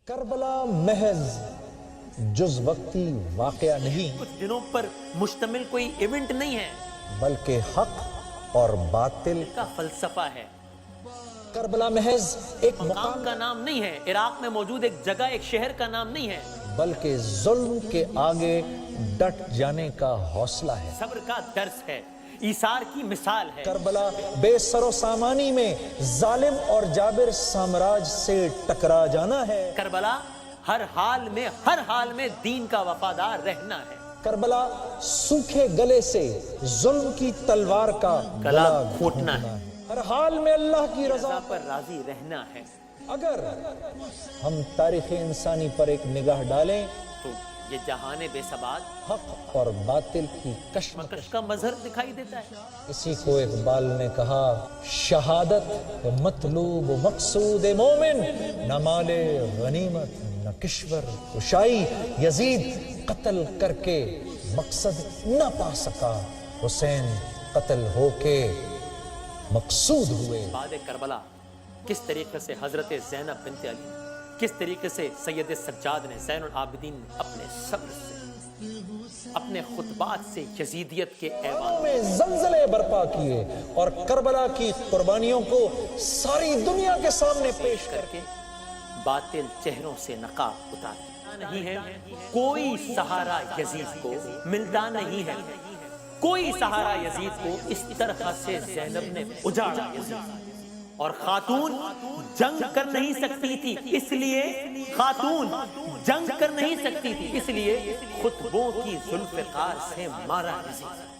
کربلا محض جز وقتی واقعہ نہیں، کچھ دنوں پر مشتمل کوئی ایونٹ نہیں ہے، بلکہ حق اور باطل کا فلسفہ ہے۔ کربلا محض ایک مقام کا نام نہیں ہے، عراق میں موجود ایک جگہ، ایک شہر کا نام نہیں ہے، بلکہ ظلم کے آگے ڈٹ جانے کا حوصلہ ہے۔ صبر کا درس ہے، ایثار کی مثال ہے۔ کربلا بے سر و سامانی میں ظالم اور جابر سامراج سے ٹکرا جانا ہے۔ کربلا ہر حال میں دین کا وفادار رہنا ہے۔ کربلا سوکھے گلے سے ظلم کی تلوار کا گلا گھونٹنا ہے۔ ہر حال میں اللہ کی رضا پر راضی رہنا ہے۔ اگر ہم تاریخ انسانی پر ایک نگاہ ڈالیں تو یہ جہان بے ثبات حق اور باطل کی کشمکش کا مظہر دکھائی دیتا ہے۔ اسی کو اقبال نے کہا، شہادت مطلوب و مقصود مومن، نہ مال غنیمت نہ کشور کشائی، یزید قتل کر کے مقصد نہ پا سکا، حسین قتل ہو کے مقصود ہوئے۔ بعد کربلا کس طریقے سے حضرت زینب بنت علی، کس طریقے سے سید سجاد نے، زین العابدین اپنے صبر سے، اپنے خطبات سے یزیدیت کے ایوانوں میں زلزلے برپا کیے اور کربلا کی قربانیوں کو ساری دنیا کے سامنے پیش کر کے باطل چہروں سے نقاب اتارا نہیں ہے۔ کوئی سہارا یزید کو ملتا نہیں ہے، کوئی سہارا یزید کو اس طرح سے زینب نے اجاڑا۔ اور خاتون جنگ کر نہیں سکتی تھی، اس لیے خاتون جنگ کر نہیں سکتی تھی، اس لیے خطبوں کی ذوالفقار سے مارا یزید۔